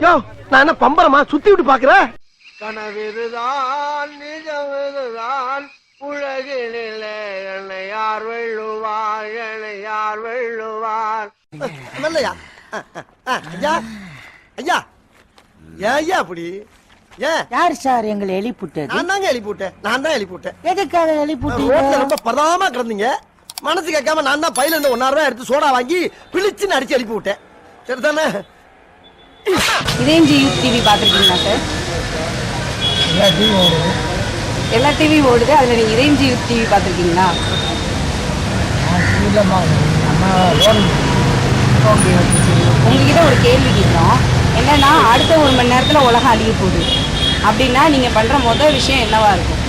யோ நான் என்ன பம்பரமா சுத்தி விட்டு பாக்குறேன். கனவிதுதான் நிஜமிதுதான் உலகினிலே என்னை யார் வெல்லுவார், என்னை யார் வெல்லுவார். நல்லையா ஐயா ஐயா ஏன் ஐயா அப்படி ஏன் யார் சார் எங்களை எழுப்பிட்டது? நான் தாங்க எழுப்பிவிட்டேன். நான் தான் எழுப்பிவிட்டேன். எதுக்காக எழுப்பிட்டீங்க? ரோட்ல ரொம்ப பதாமா கிடந்தீங்க. மனசு கேட்காம நான் தான் பையில இருந்து 1,000 ரூபாய் எடுத்து சோடா வாங்கி பிழிச்சுன்னு அடிச்சு எழுப்பி விட்டேன். சரிதானே? இதயம் யூத் டிவி பாத்துருக்கீங்களா சார்? எல்லா டிவி ஓடுது. அதுல நீங்க இதயம் யூத் டிவி பாத்துருக்கீங்களா? ஓகே ஓகே சரி. உங்ககிட்ட ஒரு கேள்வி கேட்குறோம். என்னன்னா அடுத்த 1 மணி நேரத்துல உலகம் அழிய போகுது அப்படின்னா நீங்க பண்ற முதல் விஷயம் என்னவா இருக்கும்?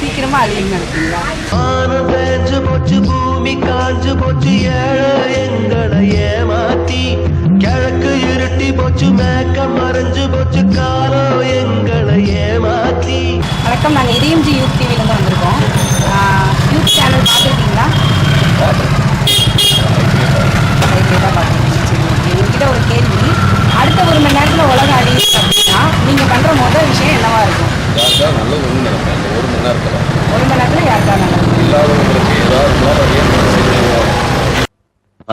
சீக்கிரமா அழியுங்க நினைப்பீங்களா? போச்சு பூமி காஞ்சு போச்சு, ஏழை எங்களை ஏமாத்தி கிழக்கு இருட்டி போச்சு, மேக்க மறைஞ்சு போச்சு, காலம் எங்களை ஏமாத்தி. வணக்கம், நாங்கள் இதயம் யூத் டிவிலேருந்து வந்திருக்கோம். யூத் சேனல் பார்த்துருக்கீங்களா? எங்ககிட்ட ஒரு கேள்வி. அடுத்த 1 மணி நேரத்தில் உலகம் அழியுது அப்படின்னா நீங்கள் பண்ணுற முதல் விஷயம் என்னவா இருக்கும்? நல்லது ஒன்று நினைப்பேன். அந்த 1 மணி நேரத்தில் 1 மணி நேரத்தில் யாருக்கா நல்லது? இல்லாதவங்களுக்கு ஏதாவது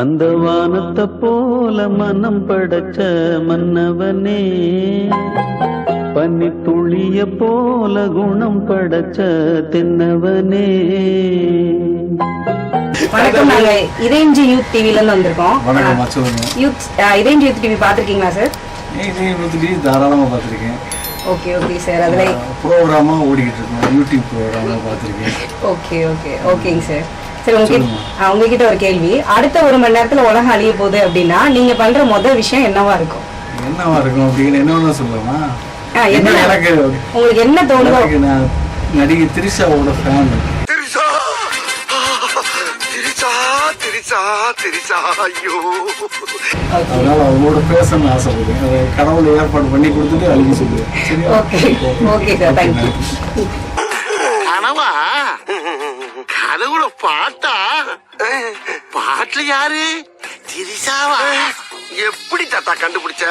அந்த வானத்தை போல மனம் படைச்ச மன்னவனே, பனி துளிய போல குணம் படைச்ச தென்னவனே. வணக்கம், நாங்க இதயம் யூத் டிவில இருந்து வந்திருக்கோம். இதயம் யூத் டிவி பாத்திருக்கீங்களா சார்? தாராளமா பாத்திருக்கேன். Okay okay sir. அதுல ப்ரோக்ராமா ஓடிக்கிட்டு இருக்கோம். யூடியூப் ப்ரோக்ராமா பாத்திருக்கேன். ஓகே ஓகே ஓகேங்க சார். சரி, உங்ககிட்ட ஒரு கேள்வி. அடுத்த 1 மணி நேரத்துல உலகம் அழிய போகுது அப்படின்னா நீங்க பண்ற முதல் விஷயம் என்னவா இருக்கும்? என்னவா இருக்கும் அப்படின்னு என்ன சொல்லலாமா? எனக்கு உங்களுக்கு என்ன தோணுதோ. நான் நடிகை திரிஷாவோட ஃபேன். அதனால அவங்களோட பேசணும்னு ஆசைப்படுவேன். கடவுளை ஏற்பாடு பண்ணி கொடுத்துட்டு அழிக்க சொல்லுவேன். Okay sir, thank you. கனவா கனவுல பாட்டா? பாட்டுல யாரு? திரிசாவா? எப்படி தாத்தா கண்டுபிடிச்ச?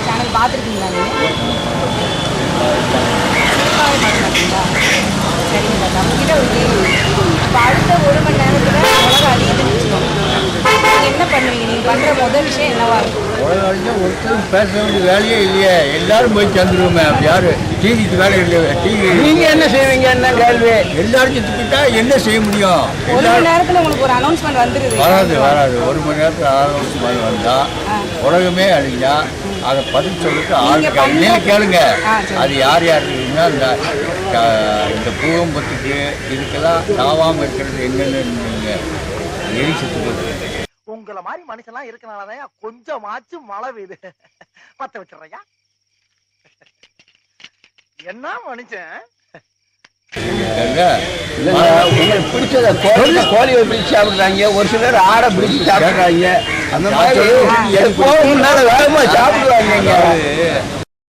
சேனல் பார்த்துருக்கீங்களா நீங்கள்? சரிங்க தாத்தா, உங்ககிட்ட ஒரு கேள்வி. இப்போ அடுத்த 1 மணி நேரத்தில் உலகம் அழியுதுன்னு வச்சுக்கோங்க, நீங்கள் என்ன பண்ணுவீங்க? நீங்கள் பண்ணுற முதல் விஷயம் என்னவா இருக்கும்? உலகம் அழிஞ்சா ஒருத்தரும் பேச வேண்டிய வேலையே இல்லையே, எல்லாரும் போய் சேர்ந்துருவோமே. அப்படி யாரு டிவிக்கு வேலை இல்லையே? டிவி நீங்க என்ன செய்வீங்க? என்ன கேள்வி? எல்லாரும் திட்டா என்ன செய்ய முடியும்? 1 மணி நேரத்தில் உங்களுக்கு ஒரு அனௌன்ஸ்மெண்ட் வந்துருது. வராது 1 மணி நேரத்தில் அனௌன்ஸ்மெண்ட் வந்தா உலகமே அழிஞ்சா அதை பதில் சொல்லிட்டு ஆளுங்க கேளுங்க. அது யார் யார் இருக்குன்னா இந்த பூகம்பத்துக்கு இதுக்கெல்லாம் தாவாமல் இருக்கிறது என்னென்னு எரிச்சத்துக்கு. உங்களை மாதிரி மனுஷன்லாம் இருக்கனாலதான் கொஞ்சமாச்சும் மழை பெய்யுது. பத்த வச்சிடுறையா என்ன மனுஷன்? உங்களுக்கு பிடிச்சத கோழியை பிடிச்சு சாப்பிடுறாங்க, ஒரு சிலர் ஆடை பிடிச்சு சாப்பிடுறாங்க. அந்த மாதிரி வேகமா சாப்பிடுவாங்க.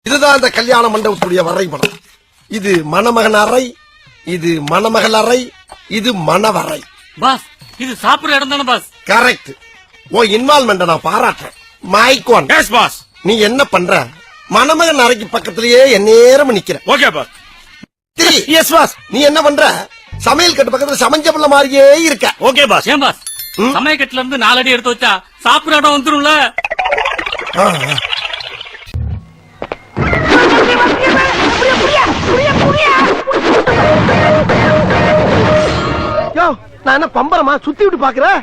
இதுதான் இந்த கல்யாண மண்டபத்துடைய வரைபடம். இது மணமகன் அறை, இது மணமகள் அறை, இது மணவரை. பாஸ், இது சாப்பிடுற இடம் தானே பாஸ்? கரெக்ட். ஓ இன்வால்வ்மெண்ட் நான் பாராட்டுறேன். Mike one. Yes boss. நீ என்ன பண்ற? மணமகன் அறைக்கு பக்கத்திலேயே எந்நேரம் நிக்கிற. Okay boss. Yes boss. நீ என்ன பண்ற? சமையல் கட்டு பக்கத்துல சமைஞ்ச பிள்ளை மாதிரியே இருக்க. Okay boss. ஏன் பாஸ்? சமையல் கட்டுல இருந்து 4 அடி எடுத்து வச்சா சாப்பிடுற இடம் வந்துரும்ல. யோ நான் என்ன பம்பரமா சுத்தி விட்டு பாக்குறேன்.